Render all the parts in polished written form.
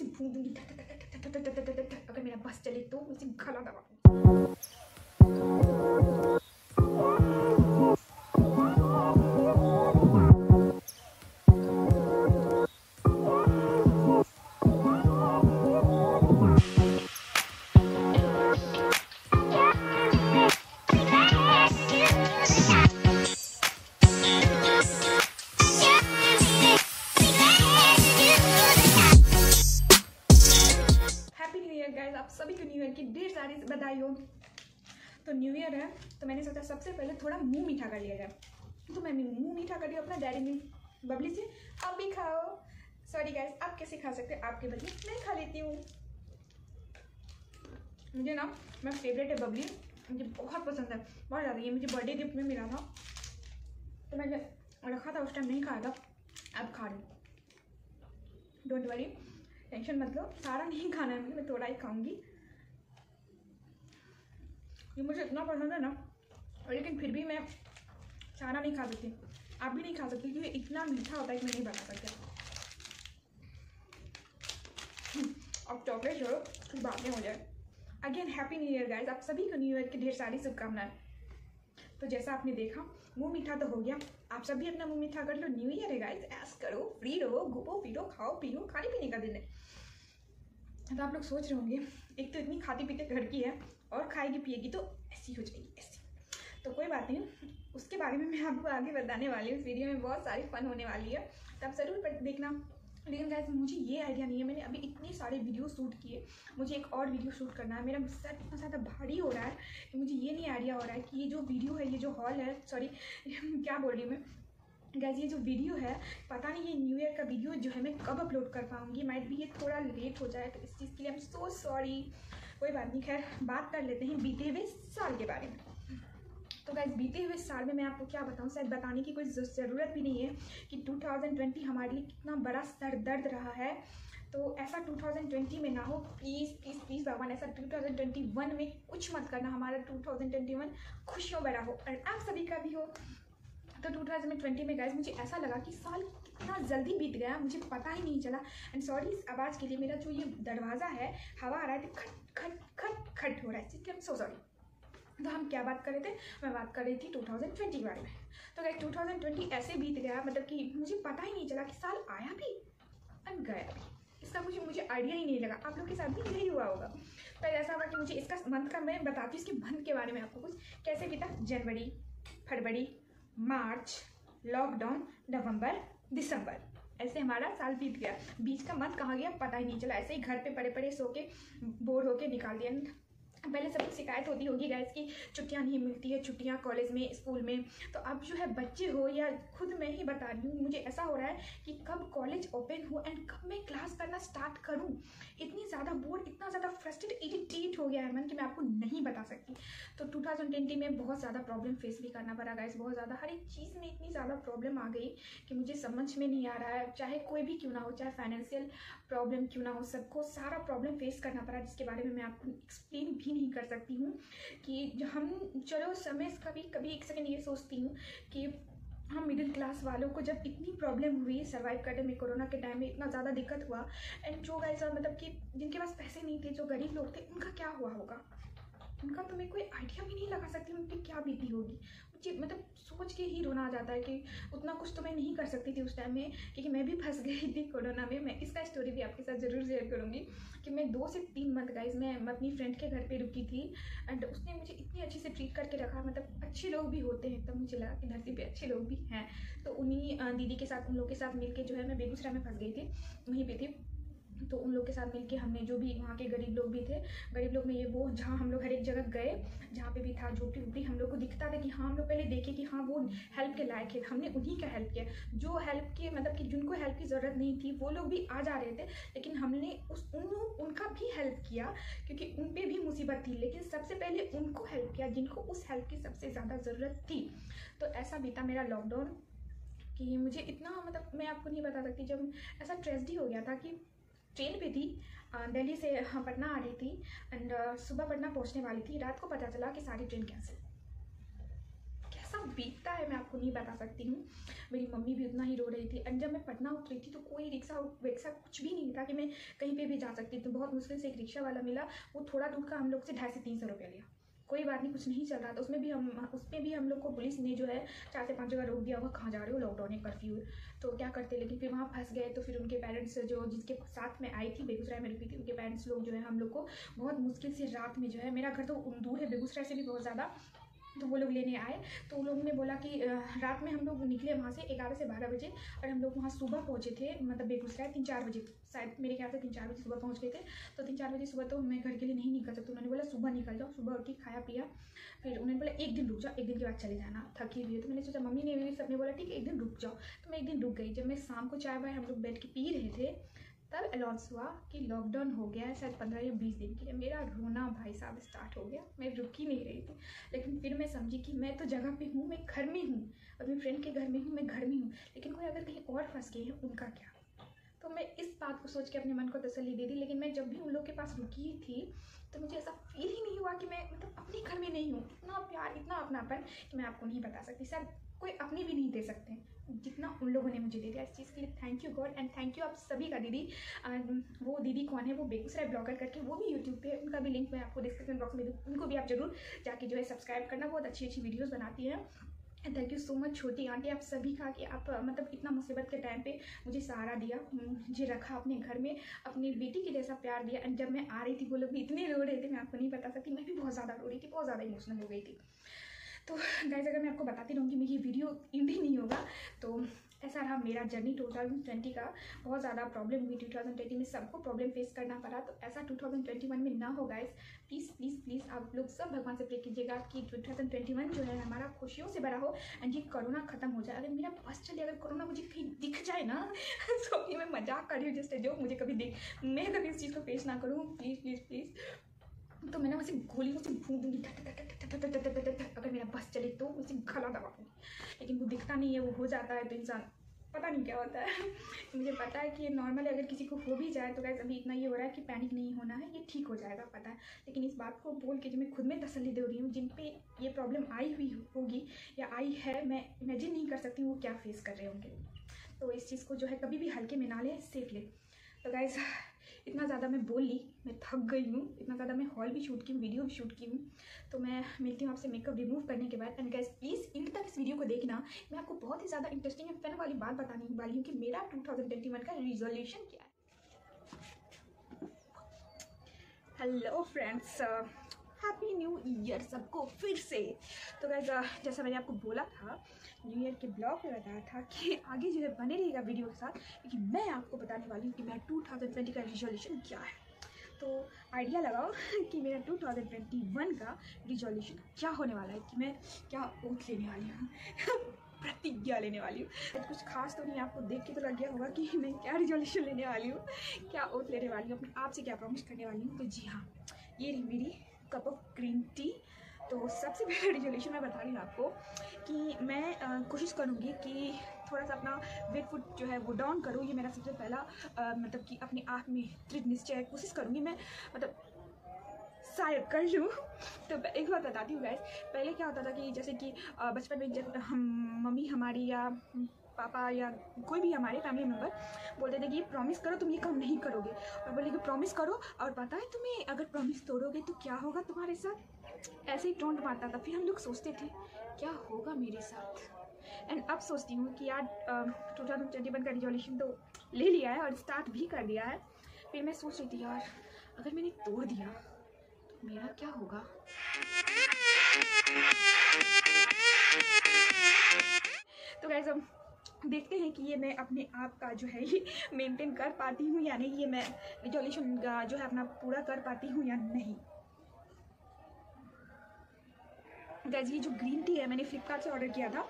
उसे भून दूंगी, अगर मेरा बस चले तो उसे गला दबा। आप सभी को न्यू ईयर की ढेर सारी बधाई हो। तो न्यू ईयर है तो मैंने सोचा सबसे पहले थोड़ा मुंह मीठा कर लिया जाए, तो मैं मुंह मीठा कर दिया अपना डेयरी मिल्क बबली से। आप भी खाओ। सॉरी गाइस, आप कैसे खा सकते हैं, आपके बदले मैं खा लेती हूँ। मुझे ना मेरा फेवरेट है बबली, मुझे बहुत पसंद है, बहुत ज़्यादा। ये मुझे बर्थडे गिफ्ट में मिला था तो मैंने रखा था, उस टाइम नहीं खाया था, अब खा रही। डोंट वरी, टेंशन मत लो, सारा नहीं खाना है मुझे, मैं थोड़ा ही खाऊंगी। ये मुझे इतना पसंद है ना, लेकिन फिर भी मैं सारा नहीं खा सकती, आप भी नहीं खा सकती, क्योंकि इतना मीठा होता है कि मैं नहीं बता सकती। अब चॉकलेट छोड़ो, कुछ बाद में हो जाए। Again happy new year guys, आप सभी को न्यू ईयर की ढेर सारी शुभकामनाएं। तो जैसा आपने देखा, मुंह मीठा तो हो गया, आप सभी अपना मुंह मीठा कर लो। न्यू ईयर है गाइस, ऐश करो, फ्री रहो, घूमो फिरो, खाओ पियो, खाने पीने का दिन है। तो आप लोग सोच रहे होंगे, एक तो इतनी खाती पीते लड़की है और खाएगी पिएगी तो ऐसी हो जाएगी ऐसी। तो कोई बात नहीं, उसके बारे में मैं आपको आगे बताने वाली हूँ। इस वीडियो में बहुत सारी फन होने वाली है, तो आप ज़रूर देखना। लेकिन गाइस मुझे ये आइडिया नहीं है, मैंने अभी इतने सारे वीडियो शूट किए, मुझे एक और वीडियो शूट करना है। मेरा सर इतना ज़्यादा भारी हो रहा है कि मुझे ये नहीं आइडिया हो रहा है कि ये जो वीडियो है, ये जो हॉल है, सॉरी क्या बोल रही हूँ मैं गाइस, ये जो वीडियो है, पता नहीं ये न्यू ईयर का वीडियो जो है मैं कब अपलोड कर पाऊँगी। माइट भी ये थोड़ा लेट हो जाए, तो इस चीज़ के लिए आई एम सो सॉरी। कोई बात नहीं, खैर बात कर लेते हैं बीते हुए साल के बारे में। तो गाइस बीते हुए साल में मैं आपको क्या बताऊं, शायद बताने की कोई ज़रूरत भी नहीं है कि 2020 हमारे लिए कितना बड़ा सर दर्द रहा है। तो ऐसा 2020 में ना हो, प्लीज़ प्लीज़ प्लीज़ भगवान, ऐसा 2021 में कुछ मत करना। हमारा 2021 खुशियों भरा हो और आप सभी का भी हो। तो 2020 में गाइस मुझे ऐसा लगा कि साल कितना जल्दी बीत गया, मुझे पता ही नहीं चला। एंड सॉरी इस आवाज़ के लिए, मेरा जो ये दरवाज़ा है, हवा आ रहा है तो खट खट खट खट हो रहा है, इसलिए आई एम सो सॉरी। तो हम क्या बात कर रहे थे, मैं बात कर रही थी 2020 के बारे में। तो गाइस 2020 ऐसे बीत गया, मतलब कि मुझे पता ही नहीं चला कि साल आया भी और गया भी। इसका मुझे आइडिया ही नहीं लगा। आप लोग के साथ भी यही हुआ होगा। तो ऐसा हुआ कि मुझे इसका मंथ का, मैं बताती हूँ इसके मंथ के बारे में आपको कुछ, कैसे बीता। जनवरी, फरवरी, मार्च, लॉकडाउन, नवंबर, दिसंबर, ऐसे हमारा साल बीत गया। बीच का मंथ कहाँ गया पता ही नहीं चला, ऐसे ही घर पे पड़े पड़े सो के बोर होके निकाल दिया। पहले सबको शिकायत होती होगी गाइस की छुट्टियां नहीं मिलती है, छुट्टियां कॉलेज में, स्कूल में। तो अब जो है बच्चे हो या खुद मैं ही बता रही हूँ, मुझे ऐसा हो रहा है कि कब कॉलेज ओपन हो एंड कब मैं क्लास करना स्टार्ट करूँ। इतनी ज़्यादा बोर, इतना ज़्यादा फ्रस्ट्रेट, इरिटेट हो गया है मन कि मैं आपको नहीं बता सकती। तो 2020 में बहुत ज़्यादा प्रॉब्लम फेस भी करना पड़ा गाइस, बहुत ज़्यादा। हर एक चीज़ में इतनी ज़्यादा प्रॉब्लम आ गई कि मुझे समझ में नहीं आ रहा है। चाहे कोई भी क्यों ना हो, चाहे फाइनेंशियल प्रॉब्लम क्यों ना हो, सबको सारा प्रॉब्लम फेस करना पड़ा, जिसके बारे में मैं आपको एक्सप्लेन भी नहीं कर सकती हूँ। कि जो हम, चलो समय कभी कभी एक सेकंड ये सोचती हूँ कि हम मिडिल क्लास वालों को जब इतनी प्रॉब्लम हुई सर्वाइव करने में, कोरोना के टाइम में इतना ज़्यादा दिक्कत हुआ, एंड जो गाइस मतलब कि जिनके पास पैसे नहीं थे, जो गरीब लोग थे, उनका क्या हुआ होगा, उनका तो मैं कोई आइडिया भी नहीं लगा सकती उनकी क्या बीती होगी। मुझे मतलब सोच के ही रोना आ जाता है कि उतना कुछ तो मैं नहीं कर सकती थी उस टाइम में, क्योंकि मैं भी फंस गई थी कोरोना में। मैं इसका स्टोरी भी आपके साथ ज़रूर शेयर करूँगी कि मैं 2 से 3 मंथ गाइस मैं अपनी फ्रेंड के घर पे रुकी थी, एंड उसने मुझे इतनी अच्छी से ट्रीट करके रखा। मतलब अच्छे लोग भी होते हैं, तब मुझे लगा कि धरती पे अच्छे लोग भी हैं। तो उन्हीं दीदी के साथ, उन लोग के साथ मिलके जो है मैं बेगूसराय में फंस गई थी, वहीं पे थी। तो उन लोग के साथ मिलके हमने, जो भी वहाँ के गरीब लोग भी थे, गरीब लोग में ये वो, जहाँ हम लोग हर एक जगह गए, जहाँ पे भी था झोपड़ी उपड़ी, हम लोग को दिखता था कि हाँ, हम लोग पहले देखे कि हाँ वो हेल्प के लायक है, हमने उन्हीं का हेल्प किया। जो हेल्प के मतलब कि जिनको हेल्प की ज़रूरत नहीं थी वो लोग भी आ जा रहे थे, लेकिन हमने उनका भी हेल्प किया, क्योंकि उन पर भी मुसीबत थी, लेकिन सबसे पहले उनको हेल्प किया जिनको उस हेल्प की सबसे ज़्यादा ज़रूरत थी। तो ऐसा बीता मेरा लॉकडाउन कि मुझे इतना, मतलब मैं आपको नहीं बता सकती। जब ऐसा ट्रेजेडी हो गया था कि ट्रेन पे थी, दिल्ली से पटना आ रही थी, एंड सुबह पटना पहुंचने वाली थी, रात को पता चला कि सारी ट्रेन कैंसिल। कैसा बीतता है मैं आपको नहीं बता सकती हूँ। मेरी मम्मी भी उतना ही रो रही थी। एंड जब मैं पटना उतरी थी तो कोई रिक्शा वेक्सा कुछ भी नहीं था कि मैं कहीं पे भी जा सकती थी। बहुत मुश्किल से एक रिक्शा वाला मिला, वो थोड़ा दूर का हम लोग से 250 से 300 रुपया लिया। कोई बात नहीं, कुछ नहीं चल रहा था। उसमें भी हम लोग को पुलिस ने जो है 4 से 5 जगह रोक दिया। वह कहाँ जा रहे हो, लॉकडाउन है, कर्फ्यू है, तो क्या करते। लेकिन फिर वहाँ फंस गए। तो फिर उनके पेरेंट्स जो जिसके साथ में आई थी, बेगूसराय में रुकी थी, उनके पेरेंट्स लोग जो है हम लोग को बहुत मुश्किल से रात में जो है, मेरा घर तो दूर है बेगूसराय से भी बहुत ज़्यादा, तो वो लोग लेने आए। तो उन लोगों ने बोला कि रात में हम लोग निकले वहाँ से 11 से 12 बजे, और हम लोग वहाँ सुबह पहुँचे थे, मतलब बेगूसराय 3-4 बजे, शायद मेरे ख्याल से 3-4 बजे सुबह पहुँच गए थे। तो 3-4 बजे सुबह तो मैं घर के लिए नहीं निकल सकती। उन्होंने बोला सुबह निकल जाओ। सुबह उठ के खाया पिया, फिर उन्होंने बोला 1 दिन रुक जाओ, 1 दिन के बाद चले जाना, थकी हुई है। तो मैंने सोचा, मम्मी ने भी सबने बोला ठीक है 1 दिन रुक जाओ, तो मैं 1 दिन रुक गई। जब मैं शाम को चाय वाय हम लोग बैठ के पी रहे थे, तब अनाउंस हुआ कि लॉकडाउन हो गया है, शायद 15 या 20 दिन के लिए। मेरा रोना भाई साहब स्टार्ट हो गया। मैं रुक ही नहीं रही थी। लेकिन फिर मैं समझी कि मैं तो जगह पे हूँ, मैं घर में हूँ, अपनी फ्रेंड के घर में हूँ, मैं घर में हूँ, लेकिन कोई अगर कहीं और फंस गए हैं, उनका क्या। तो मैं इस बात को सोच के अपने मन को तसल्ली दे दी। लेकिन मैं जब भी उन लोग के पास रुकी थी तो मुझे ऐसा फील ही नहीं हुआ कि मैं मतलब अपने घर में नहीं हूँ। इतना प्यार, इतना अपनापन कि मैं आपको नहीं बता सकती। शायद कोई अपनी भी नहीं दे सकते जितना उन लोगों ने मुझे दे दिया। इस चीज़ के लिए thank you God, and thank you आप सभी का। दीदी, वो दीदी कौन है, वो बेगूसराय ब्लॉगर करके, वो भी यूट्यूब पे, उनका भी लिंक मैं आपको डिस्क्रिप्शन बॉक्स में दूँ। उनको भी आप जरूर जाके जो है सब्सक्राइब करना। बहुत अच्छी अच्छी वीडियोज़ बनाती हैं। And thank you so much छोटी आंटी, आप सभी का कि आप मतलब इतना मुसीबत के टाइम पे मुझे सहारा दिया, मुझे रखा अपने घर में, अपनी बेटी के जैसा प्यार दिया। एंड जब मैं आ रही थी वो लोग भी इतने रो रहे थे, मैं आपको नहीं बता सकती। मैं भी बहुत ज़्यादा रो रही थी, बहुत ज़्यादा इमोशनल हो गई थी। तो गाइस, अगर मैं आपको बताती रहूँगी मैं ये वीडियो एंड ही नहीं होगा। तो ऐसा रहा मेरा जर्नी 2020 का। बहुत ज़्यादा प्रॉब्लम हुई 2020 में, सबको प्रॉब्लम फेस करना पड़ा। तो ऐसा 2021 में ना हो गाइस। प्लीज़ प्लीज़ प्लीज़ आप लोग सब भगवान से प्रे कीजिएगा कि 2021 जो है हमारा खुशियों से भरा हो, एंड ये कोरोना खत्म हो जाए। अगर मेरा बस चले, अगर कोरोना मुझे कहीं दिख जाए ना तो कि मैं मजाक कर रही हूँ जस्ट जो मुझे कभी मैं कभी इस चीज़ को फेस ना करूँ। Please please please. तो मैं ना वैसे गोलियों से फूंक दूँगी, अगर मेरा बस चले तो उसे गला दबा दूँगी। लेकिन वो दिखता नहीं है, वो हो जाता है तो इंसान पता नहीं क्या होता है। मुझे पता है कि नॉर्मली अगर किसी को हो भी जाए तो गाइस अभी इतना ये हो रहा है कि पैनिक नहीं होना है, ये ठीक हो जाएगा, पता है। लेकिन इस बात को बोल के जो मैं खुद में तसल्ली दे रही हूँ, जिन पे ये प्रॉब्लम आई हुई होगी या आई है, मैं इमेजिन नहीं कर सकती वो क्या फेस कर रहे होंगे। तो इस चीज़ को जो है कभी भी हल्के में ना ले, सेफ ले। तो गाइस, इतना ज़्यादा मैं बोल ली, मैं थक गई हूँ। इतना ज़्यादा मैं हॉल भी शूट की हूँ, वीडियो भी शूट की हूँ। तो मैं मिलती हूँ आपसे मेकअप रिमूव करने के बाद। एंड गाइस प्लीज़ एंड तक इस वीडियो को देखना। मैं आपको बहुत ही ज़्यादा इंटरेस्टिंग एंड फन वाली बात बताने वाली हूँ कि मेरा 2021 का रिजोल्यूशन क्या है। Hello friends, happy new year सबको फिर से। तो गाइस, जैसा मैंने आपको बोला था न्यू ईयर के ब्लॉग में बताया था कि आगे जो है बने रहेगा वीडियो के साथ, लेकिन मैं आपको बताने वाली हूँ कि मेरा 2020 का रिजोल्यूशन क्या है। तो आइडिया लगाओ कि मेरा 2021 का रिजोल्यूशन क्या होने वाला है, कि मैं क्या ओथ लेने वाली हूँ प्रतिज्ञा लेने वाली हूँ। कुछ खास तो नहीं, आपको देख के तो लग गया होगा कि मैं क्या रिजोल्यूशन लेने वाली हूँ, क्या ओथ लेने वाली हूँ, अपने आप से क्या प्रॉमिस करने वाली हूँ। तो जी हाँ, ये रही मेरी कप ऑफ ग्रीन टी। तो सबसे पहला रिजोल्यूशन मैं बता रही हूँ आपको कि मैं कोशिश करूँगी कि थोड़ा सा अपना वेट फुट जो है वो डाउन करूँ। ये मेरा सबसे पहला मतलब कि अपने आप में दृढ़ निश्चय, कोशिश करूँगी मैं, मतलब शायद कर लूँ। तो एक बात बताती हूँ गाइस, पहले क्या होता था कि जैसे कि बचपन में जब हम मम्मी हमारी या पापा या कोई भी हमारे फैमिली मेम्बर बोलते थे कि ये प्रॉमिस करो, तुम ये काम नहीं करोगे, और बोले कि प्रॉमिस करो, और पता है तुम्हें अगर प्रॉमिस तोड़ोगे तो क्या होगा तुम्हारे साथ। ऐसे ही टोंट मारता था। फिर हम लोग सोचते थे क्या होगा मेरे साथ। एंड अब सोचती हूँ कि यार 2021 का रिजोल्यूशन तो ले लिया है और स्टार्ट भी कर दिया है। फिर मैं सोच रही थी यार अगर मैंने तोड़ दिया तो मेरा क्या होगा। तो गाइस, अब देखते हैं कि ये मैं अपने आप का जो है ये मेंटेन कर पाती हूँ या नहीं, ये मैं रिजोल्यूशन का जो है अपना पूरा कर पाती हूँ या नहीं। गाइस, ये जो ग्रीन टी है मैंने फ्लिपकार्ट से ऑर्डर किया था।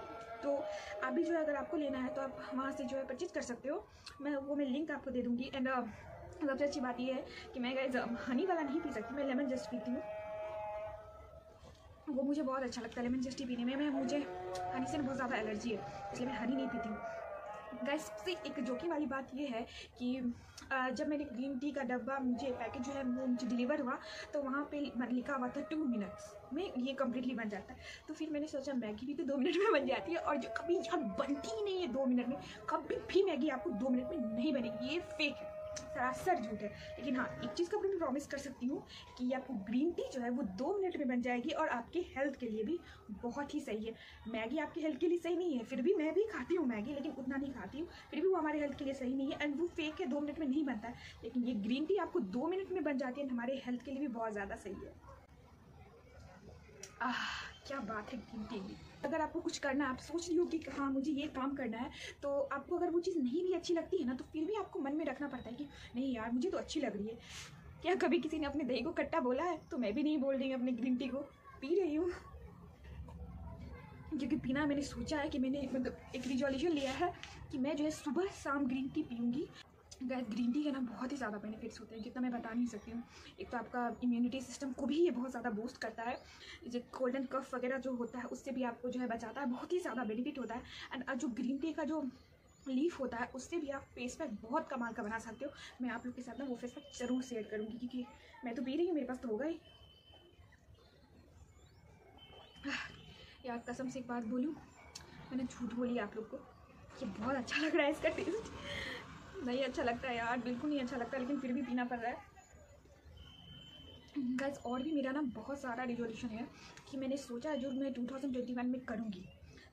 तो आप भी जो है अगर आपको लेना है तो आप वहाँ से जो है परचेज कर सकते हो। मैं लिंक आपको दे दूँगी। एंड सबसे अच्छी बात ये है कि मैं गाइस हनी वाला नहीं पी सकती, मैं लेमन जस्ट पीती हूँ। वो मुझे बहुत अच्छा लगता है लेमन जस्ट टी पीने में। मुझे हनी से बहुत ज़्यादा एलर्जी है, इसलिए मैं हनी नहीं पीती हूँ। गाइस सबसे एक जोखिम वाली बात ये है कि जब मैंने ग्रीन टी का डब्बा मुझे पैकेज जो है वो मुझे डिलीवर हुआ तो वहाँ पे लिखा हुआ था 2 मिनट्स में ये कम्प्लीटली बन जाता है। तो फिर मैंने सोचा मैगी भी तो 2 मिनट में बन जाती है, और जो कभी यार बनती ही नहीं है 2 मिनट में, कभी भी मैगी आपको 2 मिनट में नहीं बनेगी, ये फेक है, सरासर झूठ है। लेकिन हाँ, एक चीज़ का मैं प्रॉमिस कर सकती हूँ कि आपको ग्रीन टी जो है वो 2 मिनट में बन जाएगी, और आपके हेल्थ के लिए भी बहुत ही सही है। मैगी आपकी हेल्थ के लिए सही नहीं है, फिर भी मैं भी खाती हूँ मैगी, लेकिन उतना नहीं खाती हूँ, फिर भी वो हमारे हेल्थ के लिए सही नहीं है, एंड वो फेक है, 2 मिनट में नहीं बनता है। लेकिन ये ग्रीन टी आपको 2 मिनट में बन जाती है, हमारे हेल्थ के लिए भी बहुत ज़्यादा सही है। क्या बात है ग्रीन टी की। अगर आपको कुछ करना है, आप सोच रही हो कि हाँ मुझे ये काम करना है, तो आपको अगर वो चीज़ नहीं भी अच्छी लगती है ना, तो फिर भी आपको मन में रखना पड़ता है कि नहीं यार मुझे तो अच्छी लग रही है। क्या कभी किसी ने अपने दही को खट्टा बोला है? तो मैं भी नहीं बोल रही हूँ, अपनी ग्रीन टी को पी रही हूँ, क्योंकि पीना मैंने सोचा है कि मैंने मतलब एक रिजोल्यूशन लिया है कि मैं जो है सुबह शाम ग्रीन टी पीऊँगी। गैस ग्रीन टी के ना बहुत ही ज़्यादा बेनिफिट्स होते हैं, जितना मैं बता नहीं सकती हूँ। एक तो आपका इम्यूनिटी सिस्टम को भी ये बहुत ज़्यादा बूस्ट करता है, जो कोल्ड एंड कफ वगैरह जो होता है उससे भी आपको जो है बचाता है, बहुत ही ज़्यादा बेनिफिट होता है। एंड जो ग्रीन टी का जो लीफ होता है उससे भी आप फेस पैक बहुत कमाल का बना सकते हो। मैं आप लोग के साथ ना वो फेस पैक ज़रूर शेयर करूँगी, क्योंकि मैं तो पी रही हूँ, मेरे पास तो होगा ही। यार कसम से एक बात बोलूँ, मैंने झूठ बोली आप लोग को, ये बहुत अच्छा लग रहा है, इसका टेस्ट नहीं अच्छा लगता है यार, बिल्कुल नहीं अच्छा लगता, लेकिन फिर भी पीना पड़ रहा है गाइस। और भी मेरा ना बहुत सारा रिजोल्यूशन है कि मैंने सोचा जो मैं 2021 में करूँगी।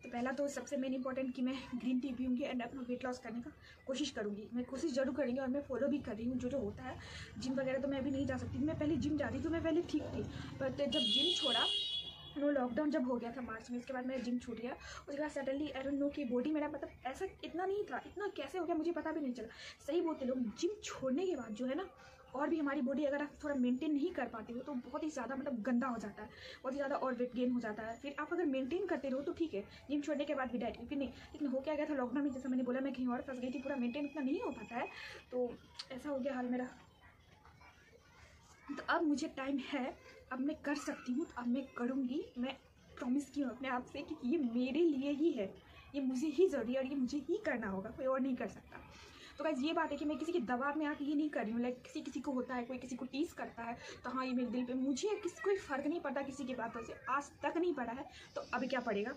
तो पहला तो सबसे मेन इंपॉर्टेंट कि मैं ग्रीन टी पीऊँगी एंड अपना वेट लॉस करने का कोशिश करूँगी। मैं कोशिश जरूर करूँगी, और मैं फॉलो भी कर रही हूँ जो होता है। जिम वगैरह तो मैं अभी नहीं जा सकती, मैं पहले जिम जाती तो मैं पहले ठीक थी, बट जब जिम छोड़ा, नो लॉकडाउन जब हो गया था मार्च में, इसके बाद मेरा जिम छूट गया। उसके बाद सडनली आई डोंट नो कि बॉडी मेरा मतलब ऐसा इतना नहीं था, इतना कैसे हो गया मुझे पता भी नहीं चला। सही बोलते लोग, जिम छोड़ने के बाद जो है ना, और भी हमारी बॉडी अगर आप थोड़ा मेंटेन नहीं कर पाते हो तो बहुत ही ज़्यादा मतलब गंदा हो जाता है, बहुत ही ज़्यादा और वेट गेन हो जाता है। फिर आप अगर मेंटेन करते रहो तो ठीक है, जिम छोड़ने के बाद भी डाइट, फिर नहीं। लेकिन हो क्या गया था लॉकडाउन में, जैसा मैंने बोला मैं कहीं और फंस गई थी, पूरा मेंटेन इतना नहीं हो पाता है, तो ऐसा हो गया हाल मेरा। तो अब मुझे टाइम है, अब मैं कर सकती हूँ, तो अब मैं करूँगी। मैं प्रॉमिस की हूँ अपने आप से कि ये मेरे लिए ही है, ये मुझे ही ज़रूरी है, और ये मुझे ही करना होगा, कोई और नहीं कर सकता। तो गाइस ये बात है कि मैं किसी के दबाव में आके ये नहीं कर रही हूँ। लाइक किसी को होता है, कोई किसी को टीज करता है, तो हाँ ये मेरे दिल पे, मुझे किसी कोई फ़र्क नहीं पड़ता किसी की बातों से, आज तक नहीं पड़ा है, तो अभी क्या पड़ेगा।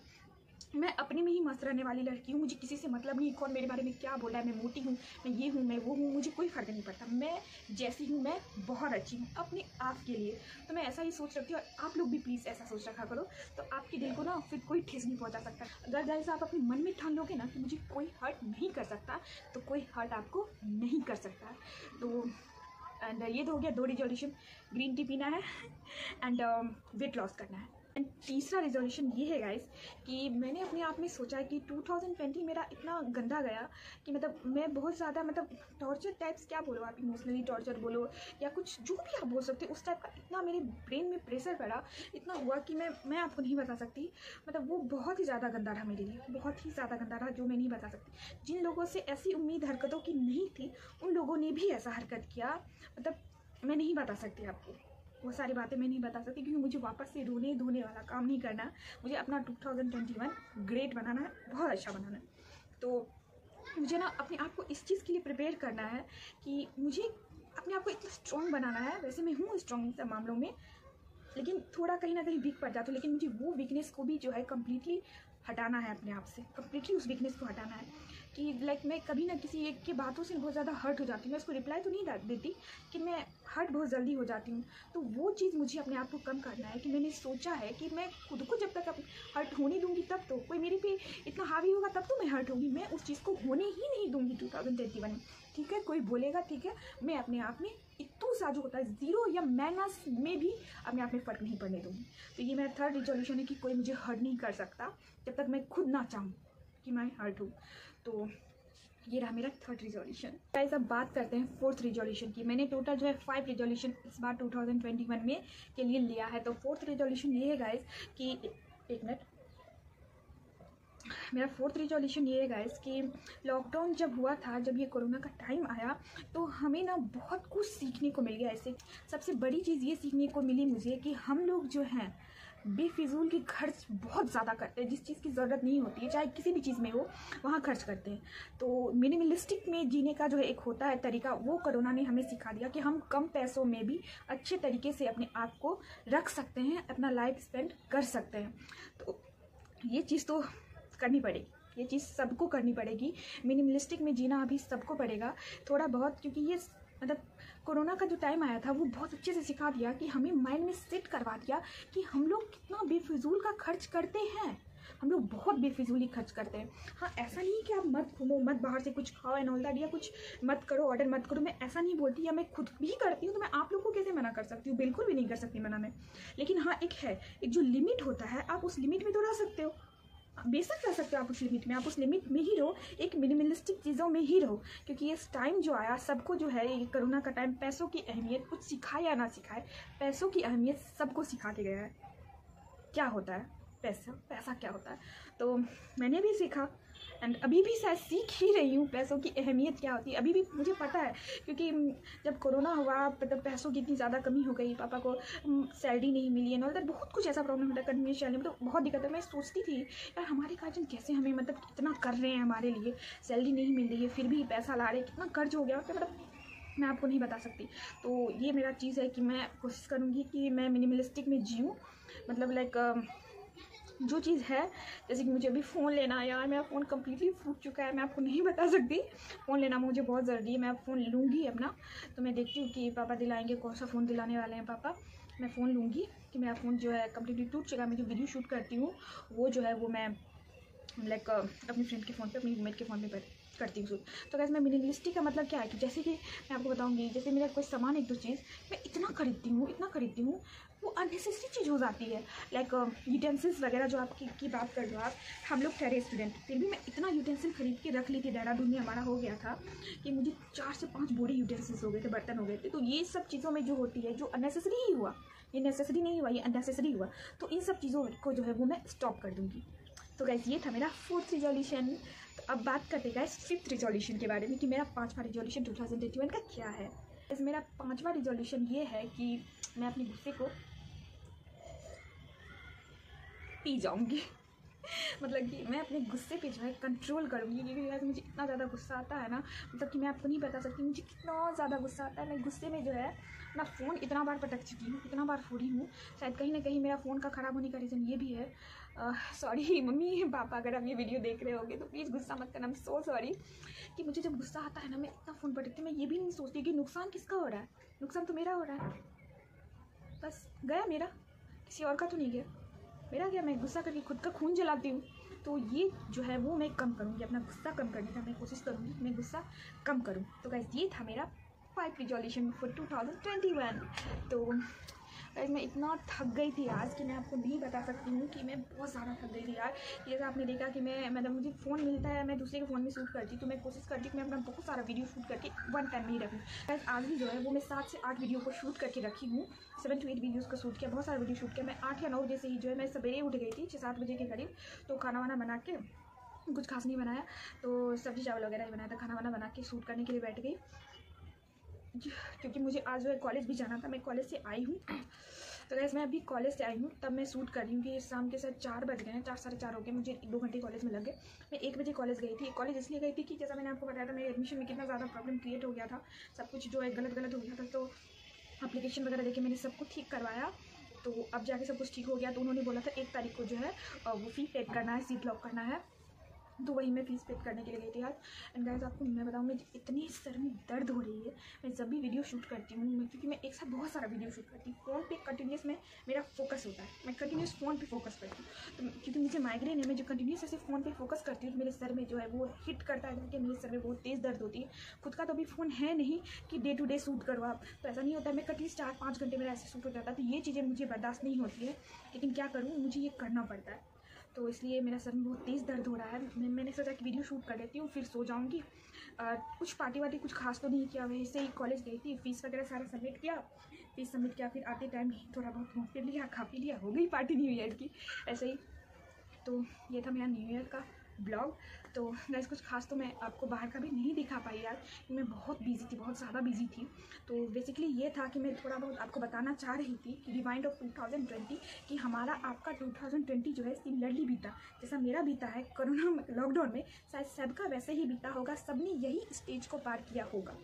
मैं अपने में ही मस्त रहने वाली लड़की हूँ, मुझे किसी से मतलब नहीं कौन मेरे बारे में क्या बोला है, मैं मोटी हूँ, मैं ये हूँ, मैं वो हूँ, मुझे कोई फ़र्क नहीं पड़ता। मैं जैसी हूँ मैं बहुत अच्छी हूँ अपने आप के लिए, तो मैं ऐसा ही सोच रखती हूँ। और आप लोग भी प्लीज़ ऐसा सोच रखा करो, तो आपके दिल को ना फिर कोई ठेस नहीं पहुँचा सकता। अगर गाइस आप अपने मन में ठान लोगे ना कि मुझे कोई हर्ट नहीं कर सकता, तो कोई हर्ट आपको नहीं कर सकता। तो एंड ये तो हो गया 2 रिजोल्यूशन, ग्रीन टी पीना है एंड वेट लॉस करना है। एंड तीसरा रिजोल्यूशन ये है गाइस कि मैंने अपने आप में सोचा है कि 2020 मेरा इतना गंदा गया कि मतलब मैं बहुत ज़्यादा मतलब टॉर्चर टाइप्स, क्या बोलो आप, इमोशनली टॉर्चर बोलो या कुछ जो भी आप बोल सकते हो, उस टाइप का इतना मेरे ब्रेन में प्रेशर पड़ा, इतना हुआ कि मैं आपको नहीं बता सकती। मतलब वो बहुत ही ज़्यादा गंदा रहा मेरे लिए, बहुत ही ज़्यादा गंदा रहा, जो मैं नहीं बता सकती। जिन लोगों से ऐसी उम्मीद हरकतों की नहीं थी, उन लोगों ने भी ऐसा हरकत किया, मतलब मैं नहीं बता सकती आपको, वो सारी बातें मैं नहीं बता सकती, क्योंकि मुझे वापस से रोने धोने वाला काम नहीं करना। मुझे अपना 2021 ग्रेट बनाना है, बहुत अच्छा बनाना है। तो मुझे ना अपने आप को इस चीज़ के लिए प्रिपेयर करना है कि मुझे अपने आप को इतना स्ट्रॉन्ग बनाना है। वैसे मैं हूँ स्ट्रॉन्ग इन सब मामलों में, लेकिन थोड़ा कहीं ना कहीं वीक पड़ जाता हूँ, लेकिन मुझे वो वीकनेस को भी जो है कम्प्लीटली हटाना है अपने आप से, कम्प्लीटली उस वीकनेस को हटाना है। कि लाइक मैं कभी ना किसी एक की बातों से बहुत ज़्यादा हर्ट हो जाती हूँ, मैं उसको रिप्लाई तो नहीं देती कि मैं हर्ट बहुत जल्दी हो जाती हूँ। तो वो चीज़ मुझे अपने आप को कम करना है, कि मैंने सोचा है कि मैं खुद को जब तक हर्ट होने दूँगी तब तो कोई मेरे पे इतना हावी होगा, तब तो मैं हर्ट होंगी। मैं उस चीज़ को होने ही नहीं दूँगी 2021 में, ठीक है। कोई बोलेगा ठीक है, मैं अपने आप में इतना सा जो होता है जीरो या माइनस में भी अपने आप में फ़र्क नहीं पड़ने दूँगी। तो ये मेरा थर्ड रिजोल्यूशन है कि कोई मुझे हर्ट नहीं कर सकता जब तक मैं खुद ना चाहूँ कि मैं हर्ट हूँ। तो ये रहा मेरा थर्ड रिजोल्यूशन। गाइस अब बात करते हैं फोर्थ रिजोल्यूशन की। मैंने टोटल जो है 5 रिजोल्यूशन इस बार 2021 में के लिए लिया है। तो फोर्थ रिजोल्यूशन ये है गाइस कि एक मिनट, मेरा फोर्थ रिजोल्यूशन ये है गाइस कि लॉकडाउन जब हुआ था, जब ये कोरोना का टाइम आया, तो हमें ना बहुत कुछ सीखने को मिल गया। ऐसे सबसे बड़ी चीज़ ये सीखने को मिली मुझे कि हम लोग जो हैं बेफिजूल की खर्च बहुत ज़्यादा करते हैं, जिस चीज़ की ज़रूरत नहीं होती है, चाहे किसी भी चीज़ में हो, वहाँ खर्च करते हैं। तो मिनिमलिस्टिक में जीने का जो है एक होता है तरीका, वो कोरोना ने हमें सिखा दिया कि हम कम पैसों में भी अच्छे तरीके से अपने आप को रख सकते हैं, अपना लाइफ स्पेंड कर सकते हैं। तो ये चीज़ तो करनी पड़ेगी, ये चीज़ सबको करनी पड़ेगी। मिनिमलिस्टिक में जीना अभी सबको पड़ेगा थोड़ा बहुत, क्योंकि ये मतलब कोरोना का जो टाइम आया था वो बहुत अच्छे से सिखा दिया कि हमें माइंड में सेट करवा दिया कि हम लोग कितना बेफिजूल का खर्च करते हैं। हम लोग बहुत बेफिजूली खर्च करते हैं। हाँ, ऐसा नहीं है कि आप मत घूमो, मत बाहर से कुछ खाओ एंड ऑल दैट, या कुछ मत करो, ऑर्डर मत करो, मैं ऐसा नहीं बोलती, या मैं खुद भी करती हूँ, तो मैं आप लोग को कैसे मना कर सकती हूँ? बिल्कुल भी नहीं कर सकती मना मैं। लेकिन हाँ, एक जो लिमिट होता है, आप उस लिमिट में तो रह सकते हो, बेशक रह सकते हो आप उस लिमिट में, आप उस लिमिट में ही रहो, एक मिनिमलिस्टिक चीज़ों में ही रहो। क्योंकि इस टाइम जो आया सबको जो है, ये कोरोना का टाइम पैसों की अहमियत कुछ सिखाए या ना सिखाए, पैसों की अहमियत सबको सिखा के गया है। क्या होता है पैसा क्या होता है, तो मैंने भी सीखा एंड अभी भी शायद सीख ही रही हूँ पैसों की अहमियत क्या होती है। अभी भी मुझे पता है, क्योंकि जब कोरोना हुआ मतलब पैसों की इतनी ज़्यादा कमी हो गई, पापा को सैलरी नहीं मिली एंड ऑल दैट, बहुत कुछ ऐसा प्रॉब्लम होता है कंटिन्यूस सैलरी में, तो बहुत दिक्कत है। मैं सोचती थी यार हमारे गार्जियन कैसे हमें मतलब इतना कर रहे हैं हमारे लिए, सैलरी नहीं मिल रही है फिर भी पैसा ला रहे हैं, कितना कर्ज हो गया मतलब मैं आपको नहीं बता सकती। तो ये मेरा चीज़ है कि मैं कोशिश करूँगी कि मैं मिनिमलिस्टिक में जीऊँ, मतलब लाइक जो चीज़ है, जैसे कि मुझे अभी फ़ोन लेना है यार, मेरा फ़ोन कम्प्लीटली फूट चुका है, मैं आपको नहीं बता सकती। फ़ोन लेना मुझे बहुत ज़रूरी है, मैं अब फ़ोन लूँगी अपना। तो मैं देखती हूँ कि पापा दिलाएंगे, कौन सा फ़ोन दिलाने वाले हैं पापा। मैं फ़ोन लूँगी कि मेरा फ़ोन जो है कम्प्लीटली टूट चुका है। मैं जो वीडियो शूट करती हूँ वो जो है वो मैं लाइक अपनी फ्रेंड के फ़ोन पे, अपनी रूममेट के फ़ोन पे करती हूँ। तो गाइस मैं मिनिमलिस्टिक का मतलब क्या है कि जैसे कि मैं आपको बताऊँगी, जैसे मेरा कोई सामान एक दो चीज़ मैं इतना खरीदती हूँ वो अननेसेसरी चीज़ हो जाती है। लाइक यूटेंसिल्स वगैरह जो आपकी बात कर लो आप, हम लोग ठहरे स्टूडेंट, फिर भी मैं इतना यूटेंसिल खरीद के रख ली थी। देहरादून में हमारा हो गया था कि मुझे 4 से 5 बोरी यूटेंसिल्स हो गए थे, बर्तन हो गए थे। तो ये सब चीज़ों में जो होती है, जो अननेसेसरी ही हुआ, ये नेसेसरी नहीं हुआ, ये अननेसेसरी हुआ, तो इन सब चीज़ों को जो है वो मैं स्टॉप कर दूँगी। तो गाइस ये था मेरा 4th रिजोल्यूशन। तो अब बात करते हैं गाइस 5th रिजोल्यूशन के बारे में कि मेरा 5वां रिजोल्यूशन 2021 का क्या है। इस मेरा 5वां रिजोल्यूशन ये है कि मैं अपने गुस्से को पी जाऊँगी मतलब कि मैं अपने गुस्से पे जो है कंट्रोल करूँगी, क्योंकि यार मुझे इतना ज़्यादा गुस्सा आता है ना, मतलब कि मैं आपको नहीं बता सकती मुझे कितना ज़्यादा गुस्सा आता है। मैं गुस्से में जो है अपना फ़ोन इतना बार पटक चुकी हूँ, इतना बार फोड़ी हूँ। शायद कहीं ना कहीं मेरा फ़ोन का ख़राब होने का रीज़न ये भी है। सॉरी मम्मी पापा, अगर आप ये वीडियो देख रहे होगे तो प्लीज़ गुस्सा मत करना, मैं सो सॉरी कि मुझे जब गुस्सा आता है ना मैं इतना फ़ोन पटकती हूँ। मैं ये भी नहीं सोचती कि नुकसान किसका हो रहा है, नुकसान तो मेरा हो रहा है, बस गया मेरा, किसी और का तो नहीं गया, मेरा क्या। मैं गुस्सा करके खुद का खून जलाती हूँ। तो ये जो है वो मैं कम करूँगी, अपना गुस्सा कम करने का मैं कोशिश करूँगी, मैं गुस्सा कम करूँ। तो गाइस ये था मेरा 5 रिजोल्यूशन फॉर 2021। तो गाइस मैं इतना थक गई थी आज कि मैं आपको नहीं बता सकती हूँ कि मैं बहुत ज़्यादा थक गई थी यार। जैसे आपने देखा कि मैं मतलब मुझे फ़ोन मिलता है, मैं दूसरे के फ़ोन में शूट करती, तो मैं कोशिश करती कि मैं अपना बहुत सारा वीडियो शूट करके वन टाइम में ही रखूँ। गाइस आज भी जो है वो मैं 7 से 8 वीडियो को शूट करके रखी हूँ, 7 to 8 वीडियोज़ को शूट किया, बहुत सारा वीडियो शूट किया। मैं 8 या 9 बजे से ही जो है मैं सवेरे उठ गई थी, 6-7 बजे के करीब। तो खाना वाना बना के, कुछ खास नहीं बनाया, तो सब्ज़ी चावल वगैरह ही बनाया था, खाना वाना बना के शूट करने के लिए बैठ गई, क्योंकि मुझे आज जो है कॉलेज भी जाना था। मैं कॉलेज से आई हूँ, तो गैस मैं अभी कॉलेज से आई हूँ, तब मैं शूट कर रही हूँ कि शाम के साथ 4 बज गए हैं, 4 साढ़े 4 हो गए, मुझे 2 घंटे कॉलेज में लग गए। मैं 1 बजे कॉलेज गई थी। कॉलेज इसलिए गई थी कि जैसा मैंने आपको बताया था मेरे एडमिशन में कितना ज़्यादा प्रॉब्लम क्रिएट हो गया था, सब कुछ जो है गलत हो गया था। तो एप्लीकेशन वगैरह देके मैंने सब कुछ ठीक करवाया, तो अब जाके सब कुछ ठीक हो गया। तो उन्होंने बोला था 1 तारीख को जो है वो फ़ी पेड करना है, सीट लॉक करना है, तो वही मैं फीस पेड करने के लिए गई थी आज। एंड गाइस आपको मैं बताऊँ, मैं इतनी सर में दर्द हो रही है, मैं जब भी वीडियो शूट करती हूँ, क्योंकि मैं एक साथ बहुत सारा वीडियो शूट करती हूँ, फ़ोन पे कंटिन्यूस में मेरा फोकस होता है, मैं कंटिन्यूस फ़ोन पे फोकस करती हूँ। तो क्योंकि मुझे माइग्रेन है, मैं जो कंटिन्यूस ऐसे फ़ोन पे फोकस करती हूँ तो मेरे सर में जो है वो हिट करता है, क्योंकि मेरे सर में बहुत तेज़ दर्द होती है। खुद का तो अभी फ़ोन है नहीं कि डे टू डे शूट करो आप, तो ऐसा नहीं होता है। मैं कंटिन्यूस 4-5 घंटे मेरा ऐसे शूट हो जाता है, तो ये चीज़ें मुझे बर्दाश्त नहीं होती है, लेकिन क्या करूँ, मुझे ये करना पड़ता है। तो इसलिए मेरा सर में बहुत तेज़ दर्द हो रहा है। मैंने सोचा कि वीडियो शूट कर लेती हूँ, फिर सो जाऊँगी। कुछ पार्टी वार्टी कुछ खास तो नहीं किया, वैसे ही कॉलेज गई थी, फीस वगैरह सारा सबमिट किया, फिर आते टाइम थोड़ा बहुत घूम फिर लिया, खा पी लिया, हो गई पार्टी न्यू ईयर की ऐसे ही। तो ये था मेरा न्यू ईयर का ब्लॉग। तो गाइस कुछ खास तो मैं आपको बाहर का भी नहीं दिखा पाई यार, मैं बहुत बिजी थी, बहुत ज़्यादा बिजी थी। तो बेसिकली ये था कि मैं थोड़ा बहुत आपको बताना चाह रही थी कि रिवाइंड ऑफ 2020 कि हमारा आपका 2020 जो है सिमिलरली बीता जैसा मेरा बीता है कोरोना लॉकडाउन में, शायद सबका वैसे ही बीता होगा, सबने यही स्टेज को पार किया होगा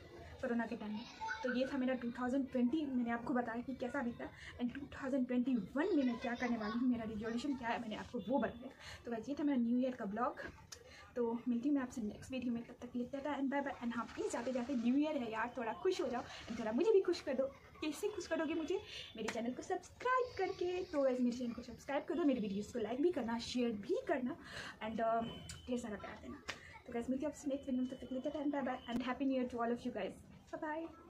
कोरोना के टाइम में। तो ये था मेरा 2020, मैंने आपको बताया कि कैसा बीता। एंड 2021 में मैं क्या करने वाली हूँ, मेरा रिजोल्यूशन क्या है, मैंने आपको वो बताया। तो वैसे ये था मेरा न्यू ईयर का ब्लॉग। तो मिलती हूँ मैं आपसे नेक्स्ट वीडियो में, तब तक लिखता था एंड बाय बाय। एंड हाँ प्लीज़ जाते जाते न्यू ईयर है यार, थोड़ा खुश हो जाओ एंड थोड़ा मुझे भी खुश कर दो। कैसे खुश करोगे मुझे? मेरे चैनल को सब्सक्राइब करके। तो वैसे मेरे चैनल को सब्सक्राइब कर दो, मेरी वीडियोज़ को लाइक भी करना, शेयर भी करना एंड ढेर सारा प्यार देना। तो गाइस मिलती हूँ आपसे नेक्स्ट वीडियो में, तब तक लिखता था and bye bye and happy new year to all of you guys. Bye bye.